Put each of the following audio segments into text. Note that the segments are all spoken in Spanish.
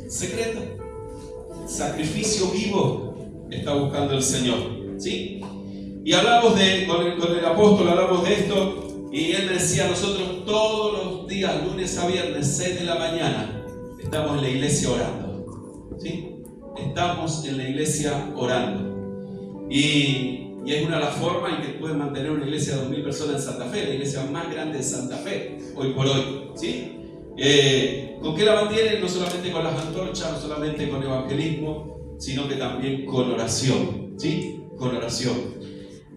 secreto. Sacrificio vivo está buscando el Señor, ¿sí? Y hablamos con el apóstol, hablamos de esto, y él me decía, nosotros todos los días, lunes a viernes, 6 de la mañana, estamos en la iglesia orando, ¿sí? Estamos en la iglesia orando. Y es una de las formas en que pueden mantener una iglesia de 2.000 personas en Santa Fe, la iglesia más grande de Santa Fe, hoy por hoy, ¿sí? ¿Con qué la mantienen? No solamente con las antorchas, no solamente con evangelismo, sino que también con oración, ¿sí? Con oración.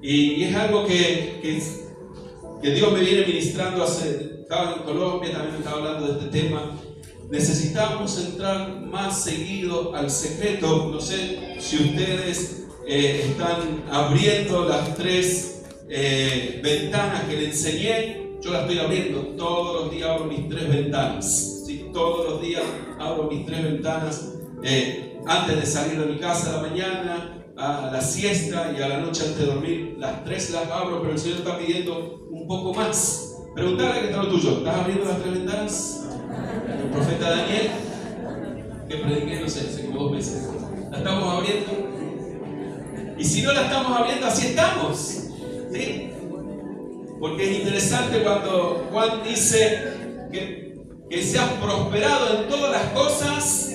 Y es algo que Dios me viene ministrando estaba en Colombia, también me estaba hablando de este tema. Necesitamos entrar más seguido al secreto. No sé si ustedes están abriendo las 3 ventanas que le enseñé. Yo las estoy abriendo, todos los días abro mis 3 ventanas, ¿sí? Todos los días abro mis 3 ventanas, antes de salir de mi casa a la mañana, a la siesta y a la noche antes de dormir. Las 3 las abro, pero el Señor está pidiendo un poco más. Preguntale que está lo tuyo, ¿estás abriendo las 3 ventanas? El profeta Daniel, que prediqué, no sé, hace como 2 meses, la estamos abriendo. Y si no la estamos abriendo, así estamos, ¿sí? Porque es interesante cuando Juan dice que seas prosperado en todas las cosas,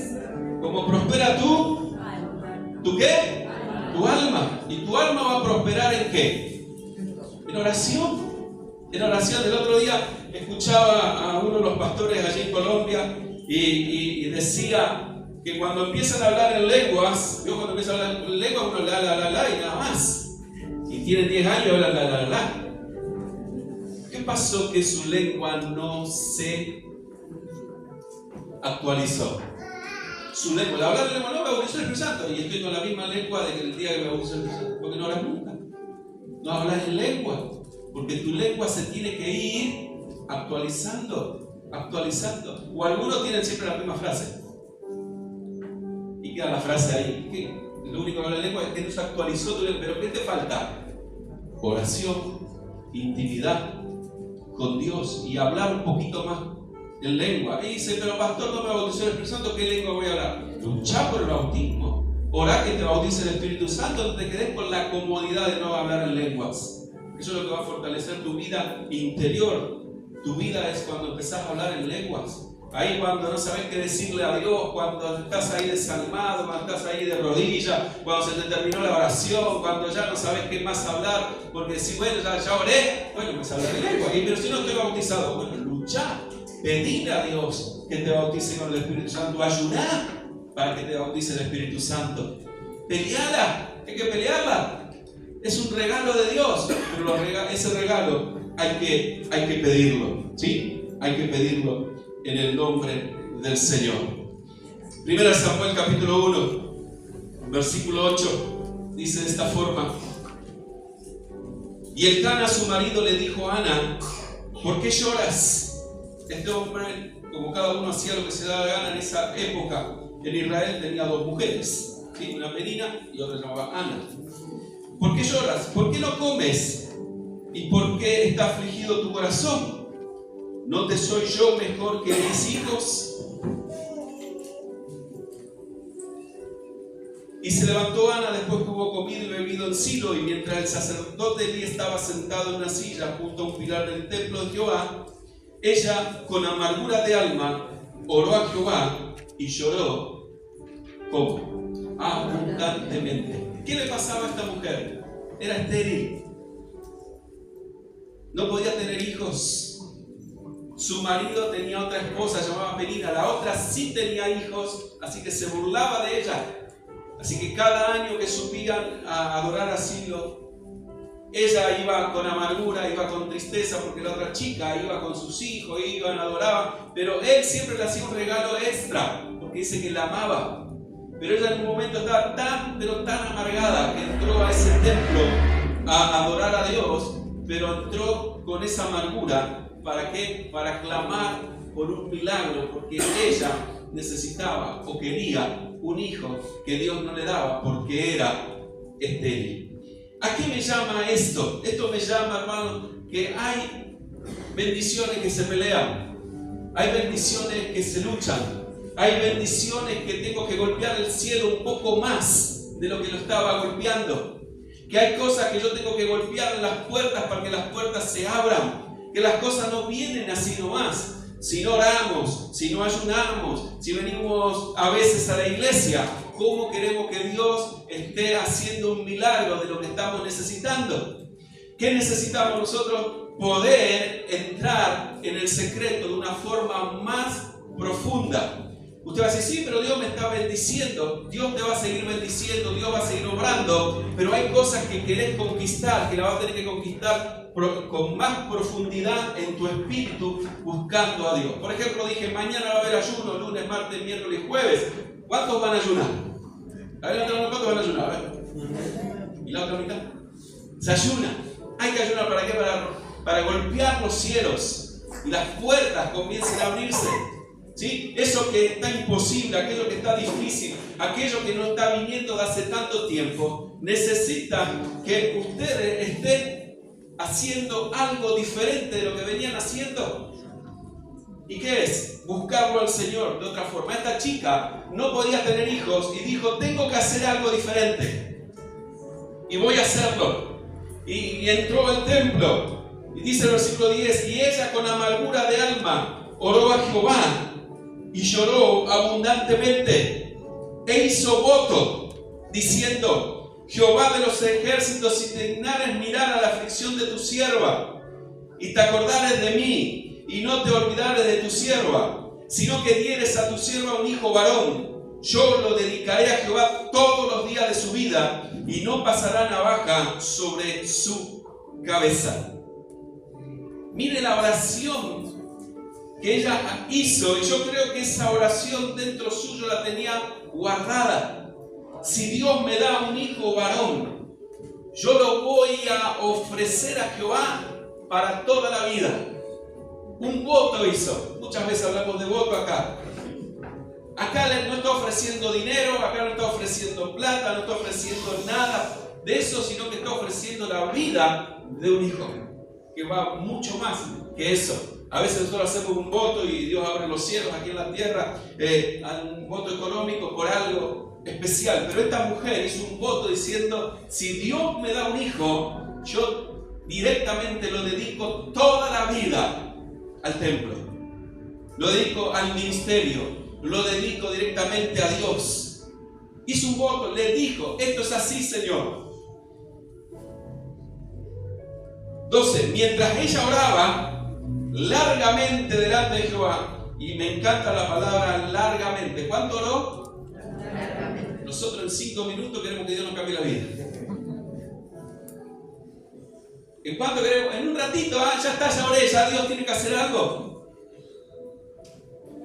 como prospera ¿tu qué? Tu alma. ¿Y tu alma va a prosperar en qué? En oración. En oración. El otro día escuchaba a uno de los pastores allí en Colombia y decía que cuando empiezan a hablar en lenguas, yo cuando empiezo a hablar en lenguas uno la y nada más. Y tiene 10 años, la. ¿Qué pasó que su lengua no se actualizó? Su lengua, la hablar en lengua no me bautizó el Espíritu Santo, y estoy con la misma lengua de que el día que me bautizó el Espíritu Santo, porque no hablas nunca. No hablas en lengua, porque tu lengua se tiene que ir actualizando. O algunos tienen siempre la misma frase. Y queda la frase ahí. ¿Qué? Lo único que habla en lengua es que no se actualizó tu lengua. ¿Pero qué te falta? Oración, intimidad con Dios y hablar un poquito más en lengua. Y dice, pero pastor, no me bautizó el Espíritu Santo, ¿qué lengua voy a hablar? Luchá por el bautismo. Orá que te bautice el Espíritu Santo, no te quedes con la comodidad de no hablar en lenguas. Eso es lo que va a fortalecer tu vida interior. Tu vida es cuando empezás a hablar en lenguas. Ahí cuando no sabes qué decirle a Dios, cuando estás ahí desalmado, cuando estás ahí de rodillas, cuando se te terminó la oración, cuando ya no sabes qué más hablar, porque si bueno, ya oré, bueno, pues hablar en lengua. Pero si no estoy bautizado, bueno, luchá, pedir a Dios que te bautice con el Espíritu Santo, ayunar para que te bautice el Espíritu Santo. Peleala, hay que pelearla. Es un regalo de Dios, pero ese regalo hay que pedirlo, ¿sí? Hay que pedirlo en el nombre del Señor. 1 Samuel capítulo 1, versículo 8, dice de esta forma: y Elcana su marido le dijo a Ana, ¿por qué lloras? Este hombre, como cada uno hacía lo que se daba gana en esa época, en Israel tenía 2 mujeres, ¿sí? Una Penina y otra se llamaba Ana. ¿Por qué lloras? ¿Por qué no comes? ¿Y por qué está afligido tu corazón? ¿No te soy yo mejor que mis hijos? Y se levantó Ana después que hubo comido y bebido en Silo, y mientras el sacerdote Elí estaba sentado en una silla junto a un pilar del templo de Jehová, ella con amargura de alma oró a Jehová y lloró como abundantemente. ¿Qué le pasaba a esta mujer? Era estéril, no podía tener hijos. Su marido tenía otra esposa llamada Penina, la otra sí tenía hijos, así que se burlaba de ella. Así que cada año que subían a adorar a Silo, ella iba con amargura, iba con tristeza, porque la otra chica iba con sus hijos, iban, adoraban, pero él siempre le hacía un regalo extra, porque dice que la amaba. Pero ella en un momento estaba tan amargada que entró a ese templo a adorar a Dios, pero entró con esa amargura. ¿Para qué? Para clamar por un milagro, porque ella necesitaba o quería un hijo que Dios no le daba porque era estéril. ¿A qué me llama esto? Esto me llama, hermano, que hay bendiciones que se pelean, hay bendiciones que se luchan. hay bendiciones que tengo que golpear el cielo un poco más de lo que lo estaba golpeando. Que hay cosas que yo tengo que golpear en las puertas para que las puertas se abran. Que las cosas no vienen así nomás. Si no oramos, si no ayunamos, si venimos a veces a la iglesia, ¿cómo queremos que Dios esté haciendo un milagro de lo que estamos necesitando? ¿Qué necesitamos nosotros? Poder entrar en el secreto de una forma más profunda. Usted va a decir, sí, pero Dios me está bendiciendo, Dios te va a seguir bendiciendo, Dios va a seguir obrando, pero hay cosas que querés conquistar, que las vas a tener que conquistar con más profundidad en tu espíritu, buscando a Dios. Por ejemplo, dije, mañana va a haber ayuno, lunes, martes, miércoles y jueves. ¿Cuántos van a ayunar? A ver, ¿cuántos van a ayunar? A ver. ¿Y la otra mitad? Se ayuna. Hay que ayunar, ¿para qué? Para golpear los cielos y las puertas comiencen a abrirse. ¿Sí? Eso que está imposible, aquello que está difícil, aquello que no está viniendo de hace tanto tiempo, necesita que ustedes estén haciendo algo diferente de lo que venían haciendo. ¿Y qué es? Buscarlo al Señor de otra forma. Esta chica no podía tener hijos y dijo, tengo que hacer algo diferente y voy a hacerlo. Y entró al templo y dice el versículo 10, y ella con amargura de alma oró a Jehová y lloró abundantemente e hizo voto diciendo, Jehová de los ejércitos, si te dignares mirar a la aflicción de tu sierva y te acordares de mí y no te olvidares de tu sierva, sino que dieres a tu sierva un hijo varón, yo lo dedicaré a Jehová todos los días de su vida y no pasará navaja sobre su cabeza. Mire la oración que ella hizo, y yo creo que esa oración dentro suyo la tenía guardada. Si Dios me da un hijo varón, yo lo voy a ofrecer a Jehová para toda la vida. Un voto hizo. Muchas veces hablamos de voto acá. Acá no está ofreciendo dinero, acá no está ofreciendo plata, no está ofreciendo nada de eso, sino que está ofreciendo la vida de un hijo, que va mucho más que eso. A veces nosotros hacemos un voto y Dios abre los cielos aquí en la tierra, un voto económico por algo especial. Pero esta mujer hizo un voto diciendo, si Dios me da un hijo, yo directamente lo dedico toda la vida al templo. Lo dedico al ministerio, lo dedico directamente a Dios. Hizo un voto, le dijo, esto es así, Señor. 12. Mientras ella oraba largamente delante de Jehová, y me encanta la palabra largamente. ¿Cuánto oró? Largamente. Nosotros en 5 minutos queremos que Dios nos cambie la vida. ¿En cuánto queremos? En un ratito, ya está, ya oré, ya Dios tiene que hacer algo.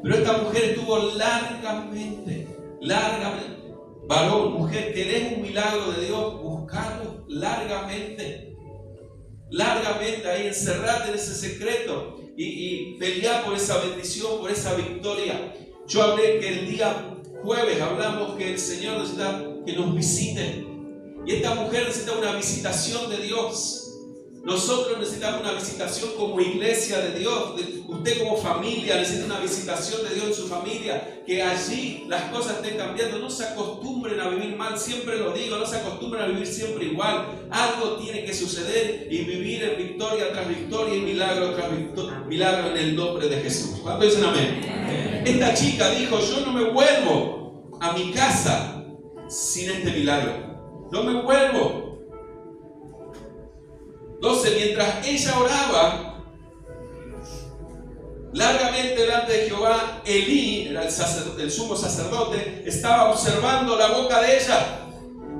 Pero esta mujer estuvo largamente. Varón, mujer, ¿querés un milagro de Dios? Buscarlo largamente. Largamente ahí, encerrate en ese secreto y pelear por esa bendición, por esa victoria. Yo hablé que el día jueves hablamos que el Señor necesita que nos visite, y esta mujer necesita una visitación de Dios. Nosotros necesitamos una visitación como iglesia de Dios. Usted como familia necesita una visitación de Dios en su familia. Que allí las cosas estén cambiando. No se acostumbren a vivir mal, siempre lo digo. No se acostumbren a vivir siempre igual. Algo tiene que suceder y vivir en victoria tras victoria y milagro tras milagro en el nombre de Jesús. ¿Cuántos dicen amén? Esta chica dijo, yo no me vuelvo a mi casa sin este milagro. No me vuelvo. 12. Mientras ella oraba largamente delante de Jehová, Elí, era el sumo sacerdote, estaba observando la boca de ella.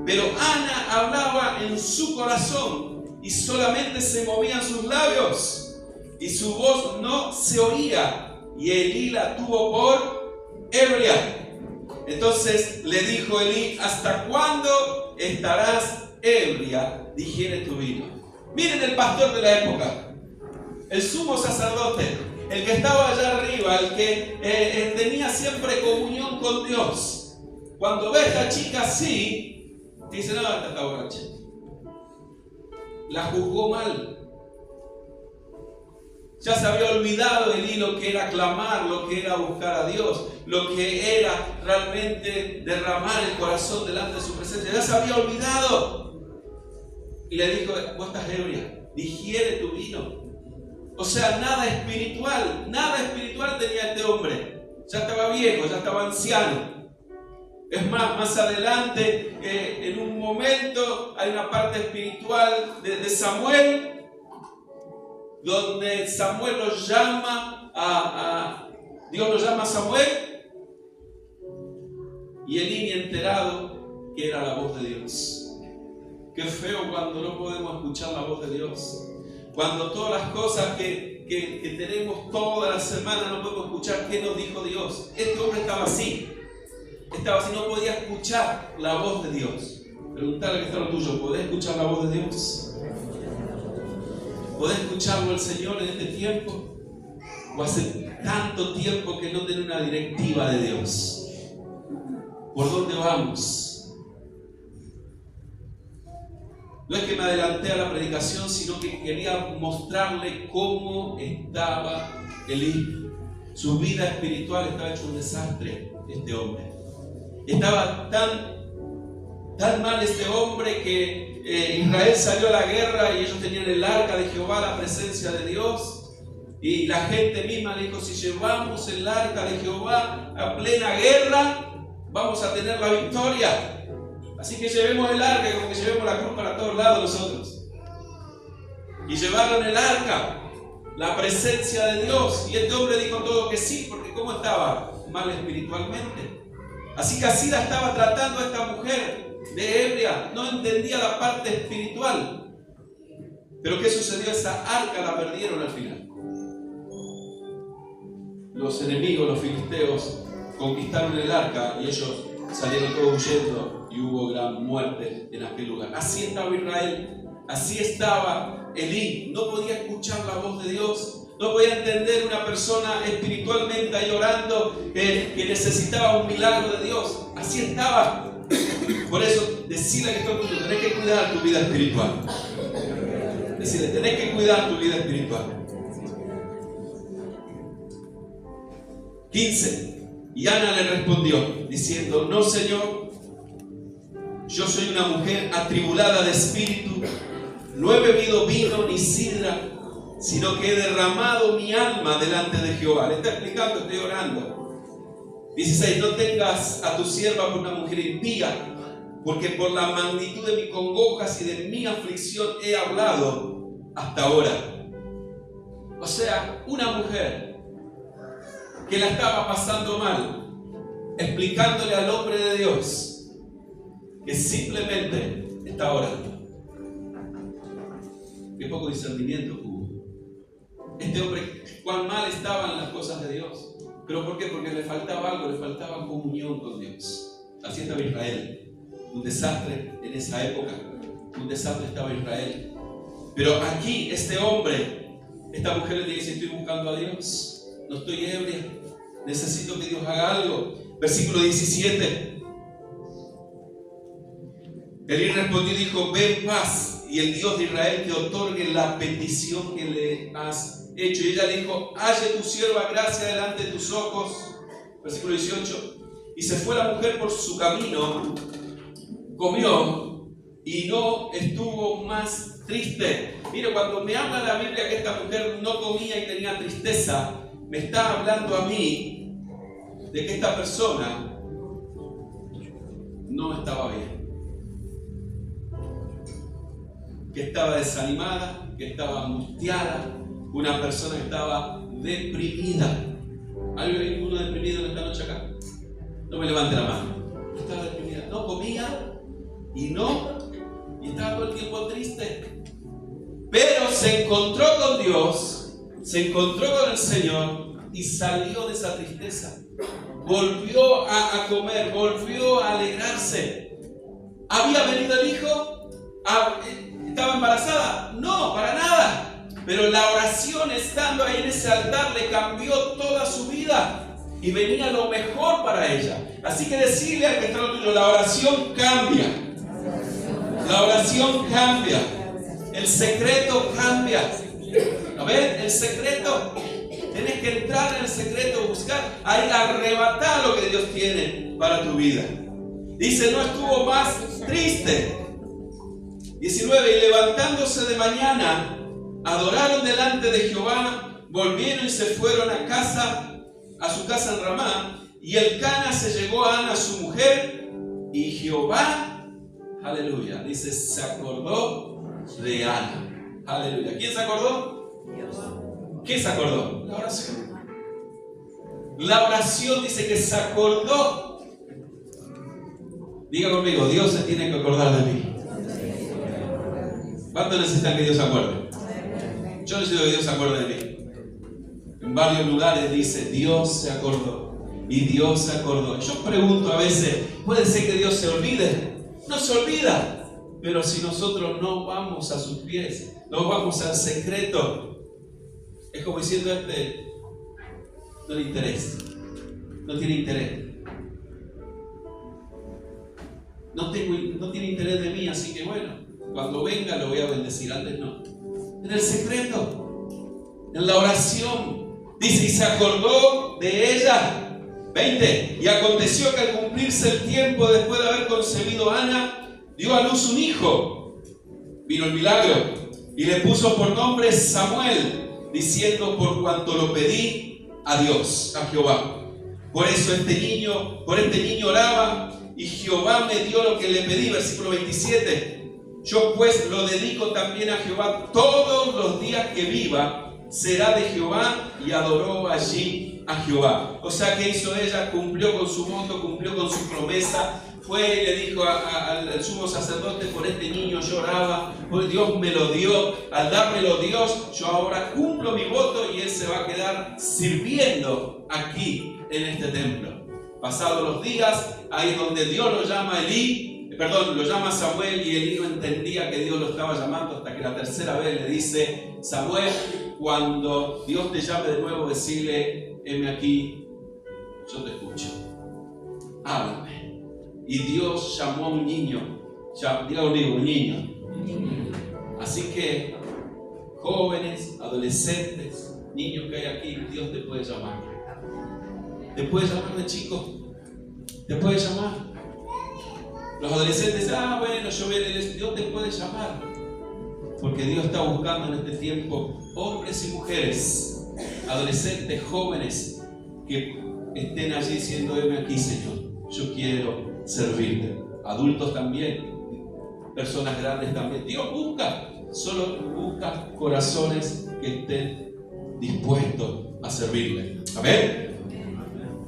Pero Ana hablaba en su corazón y solamente se movían sus labios y su voz no se oía, y Elí la tuvo por ebria. Entonces le dijo Elí, ¿hasta cuándo estarás ebria? Digiere tu vino. Miren el pastor de la época, el sumo sacerdote, el que estaba allá arriba, el que tenía siempre comunión con Dios. Cuando ve a esta chica así, dice, no, esta está borracha. La juzgó mal. Ya se había olvidado Elí lo que era clamar, lo que era buscar a Dios, lo que era realmente derramar el corazón delante de su presencia. Ya se había olvidado. Y le dijo: vos estás ebria, digiere tu vino. O sea, nada espiritual tenía este hombre. Ya estaba viejo, ya estaba anciano. Es más adelante, en un momento, hay una parte espiritual de Samuel, donde Samuel lo llama Dios lo llama a Samuel, y Elí ni enterado que era la voz de Dios. Qué feo cuando no podemos escuchar la voz de Dios. Cuando todas las cosas que tenemos toda la semana no podemos escuchar qué nos dijo Dios. Este hombre estaba así, no podía escuchar la voz de Dios. Preguntarle que está lo tuyo: ¿podés escuchar la voz de Dios? ¿Podés escucharlo el Señor en este tiempo? ¿O hace tanto tiempo que no tiene una directiva de Dios? ¿Por dónde vamos? No es que me adelanté a la predicación, sino que quería mostrarle cómo estaba Elí. Su vida espiritual estaba hecho un desastre, este hombre. Estaba tan mal este hombre que Israel salió a la guerra y ellos tenían el arca de Jehová, la presencia de Dios, y la gente misma le dijo: si llevamos el arca de Jehová a plena guerra, vamos a tener la victoria. Así que llevemos el arca, como que llevemos la cruz para todos lados nosotros. Y llevaron el arca, la presencia de Dios, y este hombre dijo todo que sí, porque ¿cómo estaba? Mal espiritualmente. Así que así la estaba tratando esta mujer de ebria, no entendía la parte espiritual. Pero ¿qué sucedió? Esa arca la perdieron al final. Los enemigos, los filisteos, conquistaron el arca y ellos salieron todos huyendo y hubo gran muerte en aquel lugar. Así estaba Israel, así estaba Elí. No podía escuchar la voz de Dios. No podía entender una persona espiritualmente ahí orando que necesitaba un milagro de Dios. Así estaba. Por eso, decirle que todo el mundo: tenés que cuidar tu vida espiritual. Decirle: tenés que cuidar tu vida espiritual. 15. Y Ana le respondió diciendo: no, Señor, yo soy una mujer atribulada de espíritu. No he bebido vino ni sidra, sino que he derramado mi alma delante de Jehová. Le está explicando, estoy orando. 16. No tengas a tu sierva por una mujer impía, porque por la magnitud de mis congojas y de mi aflicción he hablado hasta ahora. O sea, una mujer que la estaba pasando mal, explicándole al hombre de Dios que simplemente está orando. Qué poco discernimiento hubo. Este hombre, cuán mal estaban las cosas de Dios. ¿Pero por qué? Porque le faltaba algo, le faltaba comunión con Dios. Así estaba Israel. Un desastre en esa época. Un desastre estaba Israel. Pero aquí este hombre, esta mujer le dice: estoy buscando a Dios. No estoy ebria. Necesito que Dios haga algo. Versículo 17. Elí respondió y dijo: ve en paz, y el Dios de Israel te otorgue la petición que le has hecho. Y ella le dijo: halle tu sierva gracia delante de tus ojos. Versículo 18. Y se fue la mujer por su camino, comió y no estuvo más triste. Mire, cuando me habla la Biblia que esta mujer no comía y tenía tristeza, me está hablando a mí de que esta persona no estaba bien, que estaba desanimada, que estaba angustiada, una persona que estaba deprimida. ¿Hay alguno deprimido en esta noche acá? No me levante la mano. Estaba deprimida, no comía y estaba todo el tiempo triste. Pero se encontró con Dios, se encontró con el Señor y salió de esa tristeza. Volvió a comer, volvió a alegrarse. ¿Había venido el hijo? ¿Estaba embarazada? No, para nada. Pero la oración, estando ahí en ese altar, le cambió toda su vida. Y venía lo mejor para ella. Así que decirle al que está lo tuyo: la oración cambia. La oración cambia. El secreto cambia. A ver, el secreto. Tienes que entrar en el secreto, buscar, ahí arrebatar lo que Dios tiene para tu vida. Dice, no estuvo más triste. 19, y levantándose de mañana, adoraron delante de Jehová, volvieron y se fueron a su casa en Ramá, y Elcana se llegó a Ana su mujer, y Jehová, aleluya, dice, se acordó de Ana. Aleluya. ¿Quién se acordó? ¿Qué se acordó? La oración. La oración dice que se acordó. Diga conmigo, Dios se tiene que acordar de mí. ¿Cuánto necesitan que Dios se acuerde? Yo necesito que Dios se acuerde de mí. En varios lugares dice, Dios se acordó. Y Dios se acordó. Yo pregunto a veces, ¿puede ser que Dios se olvide? No se olvida. Pero si nosotros no vamos a sus pies, no vamos al secreto, es como diciendo, no le interesa, no tiene interés. No tiene interés de mí, así que bueno, cuando venga lo voy a bendecir, antes no. En el secreto, en la oración, dice, y se acordó de ella. 20. Y aconteció que al cumplirse el tiempo, después de haber concebido Ana, dio a luz un hijo. Vino el milagro y le puso por nombre Samuel, diciendo, por cuanto lo pedí a Dios, a Jehová. Por este niño oraba, y Jehová me dio lo que le pedí. Versículo 27. Yo pues lo dedico también a Jehová todos los días que viva, será de Jehová, y adoró allí a Jehová. O sea, ¿qué hizo ella? Cumplió con su voto, cumplió con su promesa. Fue y le dijo al sumo sacerdote, por este niño yo oraba, pues Dios me lo dio. Al dármelo Dios, yo ahora cumplo mi voto, y él se va a quedar sirviendo aquí en este templo. Pasados los días, ahí es donde Dios lo llama lo llama Samuel, y Elí no entendía que Dios lo estaba llamando, hasta que la tercera vez le dice, Samuel, cuando Dios te llame de nuevo, decirle, heme aquí, yo te escucho, háblame. Y Dios llamó a un niño, diga conmigo, un niño. Así que, jóvenes, adolescentes, niños que hay aquí, Dios te puede llamar. Te puede llamar de chico, te puede llamar. Los adolescentes dicen, bueno, Dios te puede llamar. Porque Dios está buscando en este tiempo hombres y mujeres, adolescentes, jóvenes, que estén allí diciendo, heme aquí, Señor, yo quiero servirte. Adultos también, personas grandes también. Dios solo busca corazones que estén dispuestos a servirle. Amén.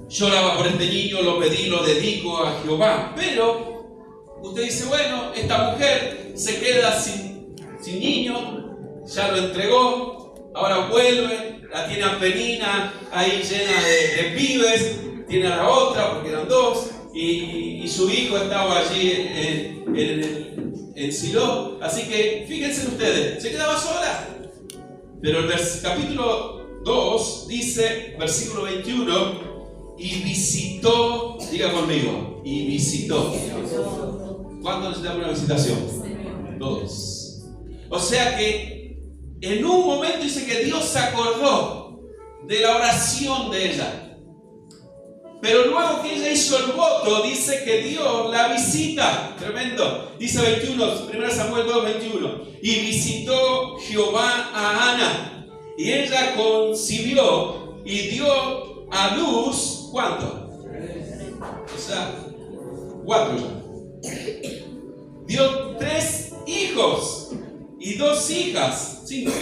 Yo oraba por este niño, lo pedí, lo dedico a Jehová. Pero usted dice, bueno, esta mujer se queda sin niño, ya lo entregó, ahora vuelve, la tiene a Penina ahí llena de pibes, tiene a la otra porque eran dos, y su hijo estaba allí en Silo. Así que fíjense ustedes, se quedaba sola. Pero el capítulo 2 dice, versículo 21, y visitó, diga conmigo, y visitó. ¿Cuánto necesitamos una visitación? 2. O sea que en un momento dice que Dios se acordó de la oración de ella. Pero luego que ella hizo el voto, dice que Dios la visita. Tremendo. Dice 21, 1 Samuel 2, 21. Y visitó Jehová a Ana. Y ella concibió y dio a luz, ¿cuánto? O sea, 4 ya. Dio 3 hijos y 2 hijas, 5.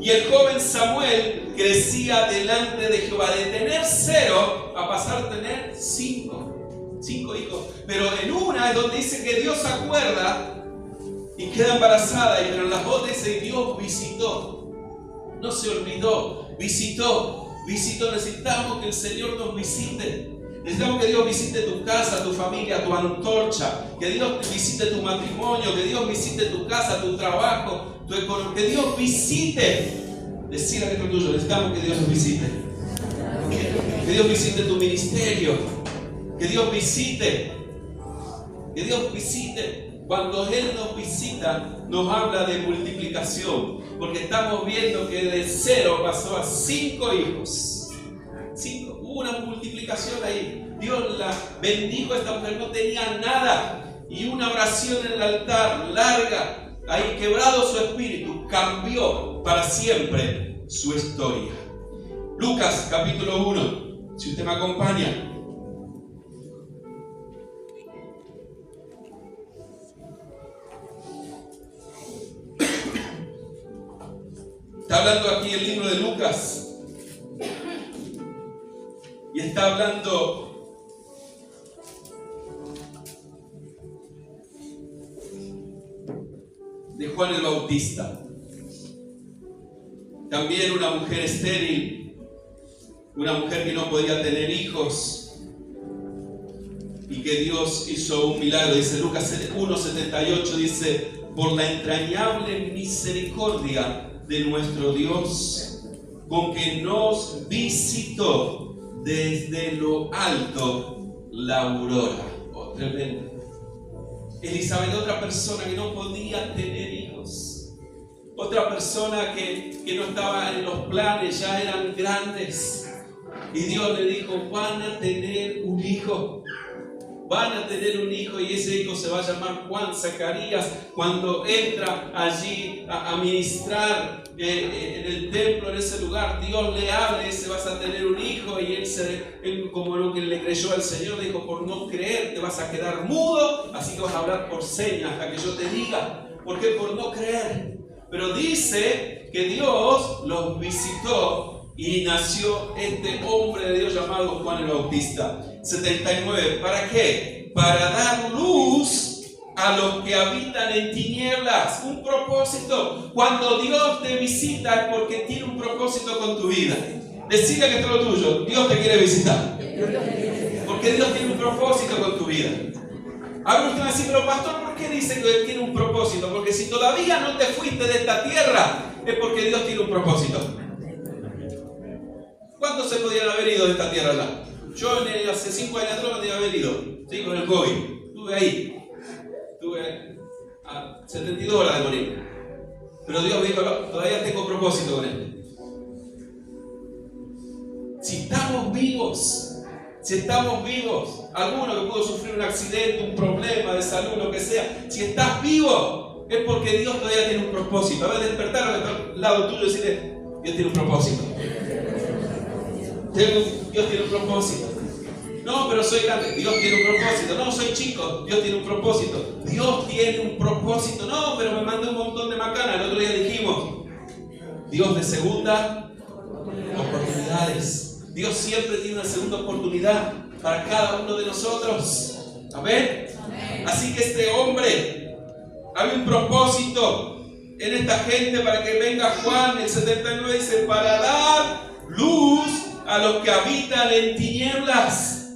Y el joven Samuel crecía delante de Jehová, de tener 0 a pasar a tener 5 hijos. Pero en una es donde dice que Dios se acuerda y queda embarazada, y pero en las otras dice Dios visitó. No se olvidó, visitó. Necesitamos que el Señor nos visite. Necesitamos que Dios visite tu casa, tu familia, tu antorcha. Que Dios visite tu matrimonio, que Dios visite tu casa, tu trabajo, tu economía. Que Dios visite. Decir a esto tuyo, necesitamos que Dios nos visite. Que Dios visite tu ministerio. Que Dios visite. Que Dios visite. Cuando Él nos visita, nos habla de multiplicación, porque estamos viendo que de 0 pasó a 5 hijos. 5, hubo una multiplicación ahí. Dios la bendijo a esta mujer, no tenía nada, y una oración en el altar larga, ahí quebrado su espíritu, cambió para siempre su historia. Lucas capítulo 1, si usted me acompaña. Está hablando aquí el libro de Lucas y está hablando de Juan el Bautista. También una mujer estéril, una mujer que no podía tener hijos y que Dios hizo un milagro. Dice Lucas 1:78, dice: por la entrañable misericordia de nuestro Dios, con que nos visitó desde lo alto la aurora. Oh, tremendo. Elizabeth, otra persona que no podía tener hijos, otra persona que no estaba en los planes, ya eran grandes, y Dios le dijo: van a tener un hijo. Van a tener un hijo, y ese hijo se va a llamar Juan. Zacarías, cuando entra allí a ministrar en el templo, en ese lugar, Dios le habla y dice: vas a tener un hijo. Y él, como lo que le creyó al Señor, dijo: por no creer te vas a quedar mudo, así que vas a hablar por señas hasta que yo te diga. ¿Por qué? Por no creer. Pero dice que Dios los visitó y nació este hombre de Dios llamado Juan el Bautista. 79. ¿Para qué? Para dar luz a los que habitan en tinieblas. Un propósito. Cuando Dios te visita es porque tiene un propósito con tu vida. Decile que es todo tuyo. Dios te quiere visitar. Porque Dios tiene un propósito con tu vida. Ahora usted va a decir: pero pastor, ¿por qué dice que Él tiene un propósito? Porque si todavía no te fuiste de esta tierra, es porque Dios tiene un propósito. ¿Cuántos se podían haber ido de esta tierra ya? Yo hace 5 años atrás me podía haber ido, ¿sí? Con el COVID. Estuve ahí. Estuve a 72 horas de morir. Pero Dios me dijo: no, todavía tengo propósito con Él. Si estamos vivos, alguno que pudo sufrir un accidente, un problema de salud, lo que sea, si estás vivo, es porque Dios todavía tiene un propósito. A ver, despertar al lado tuyo y decirle: Dios tiene un propósito. Dios tiene un propósito. No, pero soy grande. Dios tiene un propósito. No, soy chico. Dios tiene un propósito. Dios tiene un propósito. No, pero me mandó un montón de macanas. El otro día dijimos: Dios de segunda oportunidades. Dios siempre tiene una segunda oportunidad para cada uno de nosotros. ¿Amén? Así que este hombre, había un propósito en esta gente para que venga Juan. El 79 dice: para dar luz a los que habitan en tinieblas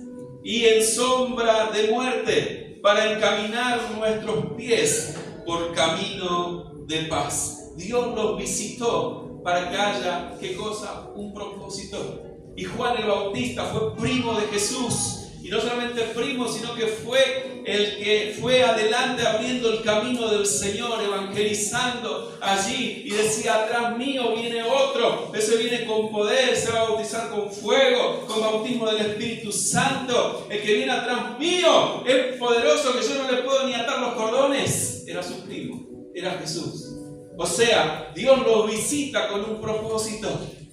y en sombra de muerte, para encaminar nuestros pies por camino de paz. Dios los visitó para que haya, ¿qué cosa? Un propósito. Y Juan el Bautista fue primo de Jesús. Y no solamente primo, sino que fue el que fue adelante abriendo el camino del Señor, evangelizando allí. Y decía: atrás mío viene otro. Ese viene con poder, se va a bautizar con fuego, con bautismo del Espíritu Santo. El que viene atrás mío es poderoso, que yo no le puedo ni atar los cordones. Era su primo, era Jesús. O sea, Dios lo visita con un propósito.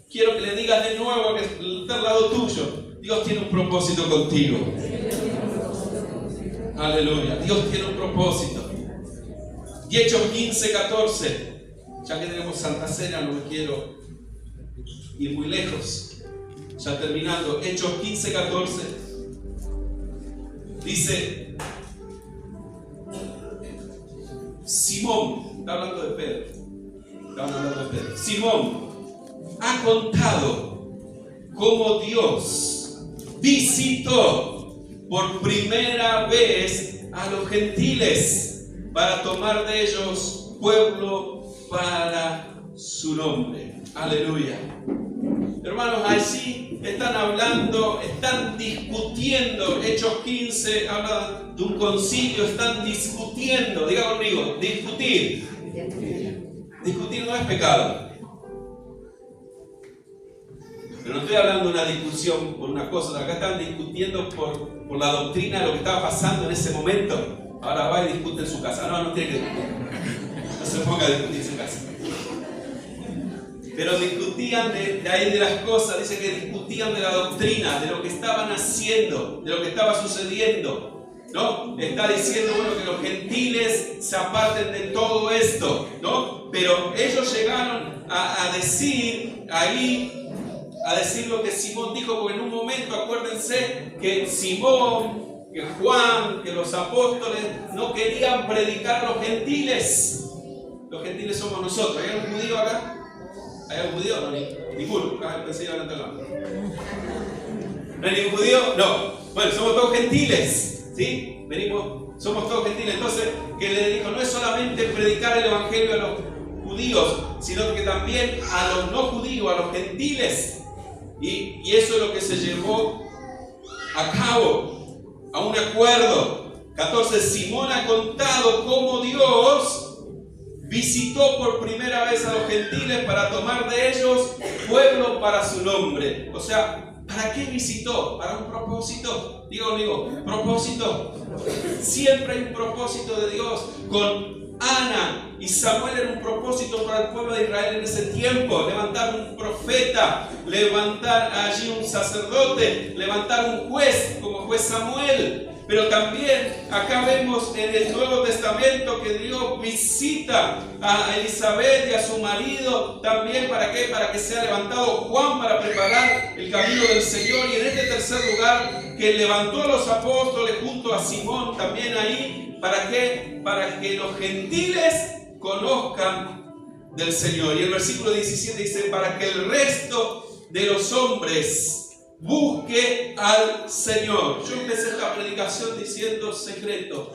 Quiero que le digas de nuevo, que está al lado tuyo: Dios tiene un propósito contigo. Aleluya. Dios tiene un propósito. Y Hechos 15:14. Ya que tenemos Santa Cena, no me quiero ir muy lejos. Ya terminando. Hechos 15:14. Dice: Simón, está hablando de Pedro. Simón ha contado cómo Dios visitó por primera vez a los gentiles para tomar de ellos pueblo para su nombre. Aleluya. Hermanos, allí están hablando, están discutiendo. Hechos 15 habla de un concilio, están discutiendo. Diga conmigo, discutir. Discutir no es pecado. Pero no estoy hablando de una discusión por una cosa. Acá están discutiendo por la doctrina de lo que estaba pasando en ese momento. Ahora va y discute en su casa. No tiene que discutir. No se ponga a discutir en su casa. Pero discutían de ahí de las cosas, dice que discutían de la doctrina, de lo que estaban haciendo, de lo que estaba sucediendo, ¿no? Está diciendo, bueno, que los gentiles se aparten de todo esto, ¿no? Pero ellos llegaron a decir ahí, a decir lo que Simón dijo, porque en un momento, acuérdense, que Simón, que Juan, que los apóstoles no querían predicar a los gentiles. Los gentiles somos nosotros. ¿Hay algún judío acá? ¿Hay algún judío? No, ninguno. Pensé que iban a entrar. ¿No hay ningún judío? No. Bueno, somos todos gentiles. ¿Sí? Somos todos gentiles. Entonces, que le dijo, no es solamente predicar el evangelio a los judíos, sino que también a los no judíos, a los gentiles. Y eso es lo que se llevó a cabo, a un acuerdo. 14. Simón ha contado cómo Dios visitó por primera vez a los gentiles para tomar de ellos pueblo para su nombre. O sea, ¿para qué visitó? Para un propósito. Digo, propósito. Siempre hay un propósito de Dios. Con Ana y Samuel era un propósito para el pueblo de Israel en ese tiempo. Levantar un profeta, levantar allí un sacerdote, levantar un juez como fue Samuel. Pero también acá vemos en el Nuevo Testamento que Dios visita a Elizabeth y a su marido también. ¿Para qué? Para que sea levantado Juan para preparar el camino del Señor. Y en este tercer lugar, que levantó a los apóstoles junto a Simón también ahí. ¿Para qué? Para que los gentiles conozcan del Señor. Y el versículo 17 dice, para que el resto de los hombres busque al Señor. Yo empecé esta predicación diciendo secreto,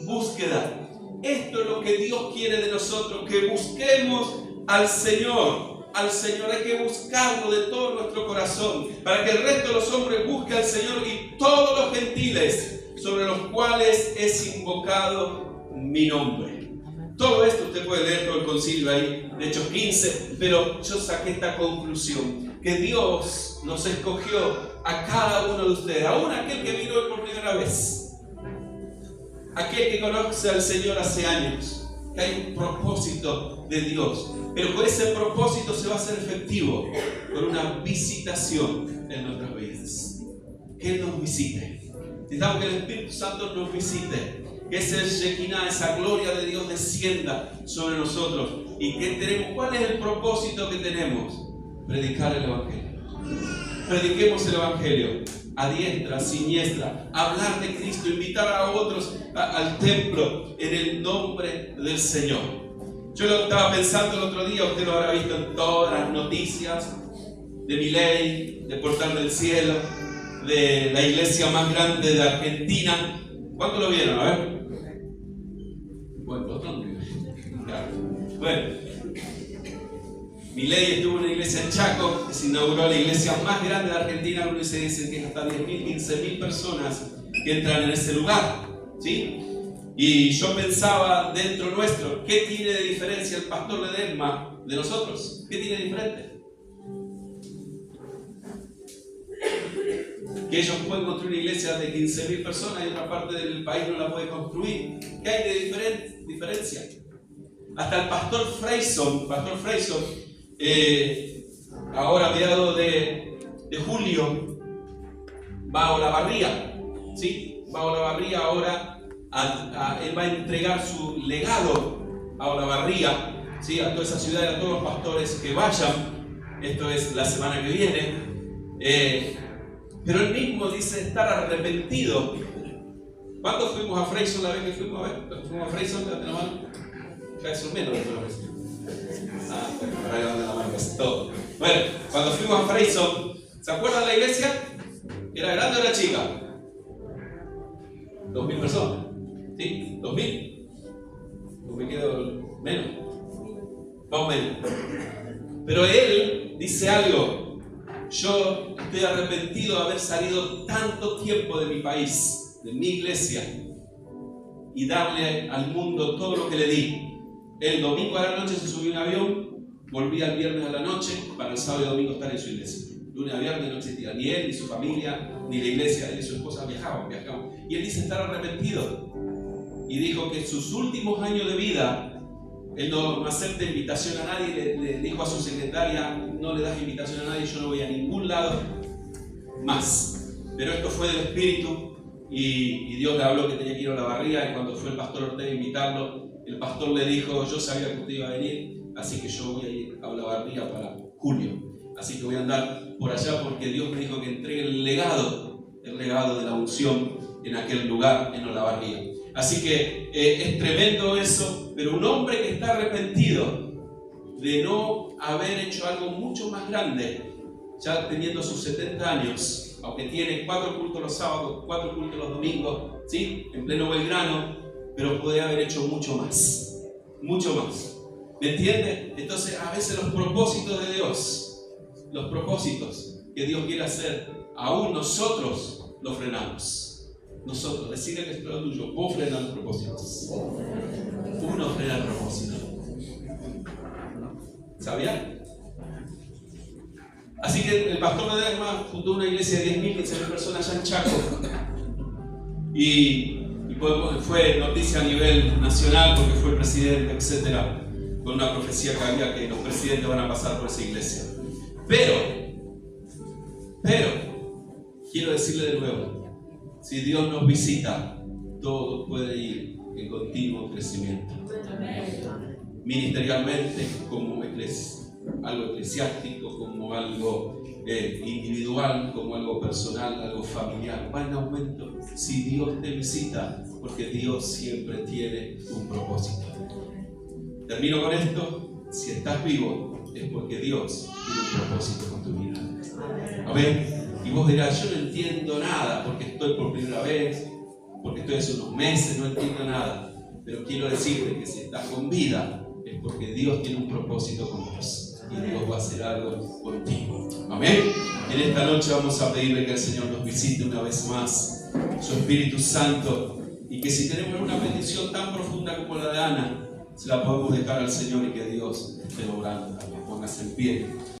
búsqueda. Esto es lo que Dios quiere de nosotros, que busquemos al Señor. Al Señor hay que buscarlo de todo nuestro corazón, para que el resto de los hombres busque al Señor y todos los gentiles sobre los cuales es invocado mi nombre. Todo esto usted puede leer todo el concilio ahí, de Hechos 15, pero yo saqué esta conclusión, que Dios nos escogió a cada uno de ustedes, aún aquel que vino por primera vez, aquel que conoce al Señor hace años, que hay un propósito de Dios, pero con ese propósito se va a hacer efectivo con una visitación en nuestras vidas. Que Él nos visite. Necesitamos que el Espíritu Santo nos visite, que ese Shekinah, esa gloria de Dios descienda sobre nosotros. ¿Y qué tenemos? ¿Cuál es el propósito que tenemos? Predicar el Evangelio. Prediquemos el Evangelio a diestra, a siniestra, hablar de Cristo, invitar a otros al templo en el nombre del Señor. Yo lo estaba pensando el otro día, usted lo habrá visto en todas las noticias de Milei, de Portal del Cielo, de la iglesia más grande de Argentina. ¿Cuántos lo vieron? A ver. Bueno, Milei estuvo en una iglesia en Chaco, que se inauguró la iglesia más grande de Argentina, donde se dice que hasta 10.000, 15.000 personas que entran en ese lugar, ¿sí? Y yo pensaba dentro nuestro, ¿qué tiene de diferencia el pastor Ledesma de nosotros? ¿Qué tiene de diferente? Que ellos pueden construir una iglesia de 15.000 personas y otra parte del país no la puede construir. ¿Qué hay de diferencia? Hasta el pastor Freyson, ahora a mediados de julio, va a Olavarría, ¿sí? Va a Olavarría ahora, él va a entregar su legado a Olavarría, ¿sí? A toda esa ciudad y a todos los pastores que vayan. Esto es la semana que viene. Pero él mismo dice estar arrepentido. ¿Cuándo fuimos a Freyson la vez que fuimos a ver? ¿Fuimos a Freyson? Levante la mano. Eso menos de ahora levante la mano, es todo. Bueno, cuando fuimos a Freyson, ¿se acuerdan de la iglesia? ¿Era grande o era chica? 2.000 personas. ¿Sí? 2.000. ¿O me quedo menos? Más o menos. Pero él dice algo. yo estoy arrepentido de haber salido tanto tiempo de mi país, de mi iglesia, y darle al mundo todo lo que le di. El domingo a la noche se subió un avión, volvía el viernes a la noche para el sábado y domingo estar en su iglesia. Lunes a viernes no existía ni él, ni su familia, ni la iglesia. Él y su esposa viajaban. Y él dice estar arrepentido. Y dijo que en sus últimos años de vida, él no acepta invitación a nadie. Le dijo a su secretaria, no le das invitación a nadie, yo no voy a ningún lado más. Pero esto fue del Espíritu, y Dios le habló que tenía que ir a Olavarría, y cuando fue el pastor Ortega a invitarlo, el pastor le dijo, yo sabía que usted iba a venir, así que yo voy a ir a Olavarría para julio. Así que voy a andar por allá porque Dios me dijo que entregue el legado de la unción en aquel lugar, en Olavarría. Así que es tremendo eso, pero un hombre que está arrepentido de no haber hecho algo mucho más grande, ya teniendo sus 70 años, aunque tiene 4 cultos los sábados, 4 cultos los domingos, ¿sí? En pleno Belgrano, pero puede haber hecho mucho más, mucho más. ¿Me entiende? Entonces, a veces los propósitos de Dios, los propósitos que Dios quiere hacer, aún nosotros los frenamos. Nosotros, decirle que es todo tuyo, vos frenas los propósitos. Uno frena el propósito. ¿Sabían? Así que el pastor Ledesma fundó una iglesia de 10.000, 15.000 personas allá en Chaco. Y fue noticia a nivel nacional porque fue el presidente, etc. Con una profecía que había que los presidentes van a pasar por esa iglesia. Pero, quiero decirle de nuevo, si Dios nos visita, todo puede ir en continuo crecimiento. Ministerialmente, como algo eclesiástico, como algo individual, como algo personal, algo familiar, va en aumento si Dios te visita, porque Dios siempre tiene un propósito. Termino con esto. Si estás vivo, es porque Dios tiene un propósito con tu vida. Amén. Y vos dirás, yo no entiendo nada, porque estoy por primera vez, porque estoy hace unos meses, no entiendo nada. Pero quiero decirte que si estás con vida, es porque Dios tiene un propósito con vos. Y Dios va a hacer algo contigo. Amén. En esta noche vamos a pedirle que el Señor nos visite una vez más, su Espíritu Santo, y que si tenemos una petición tan profunda como la de Ana, se la podemos dejar al Señor y que Dios esté obrando también. Póngase en pie.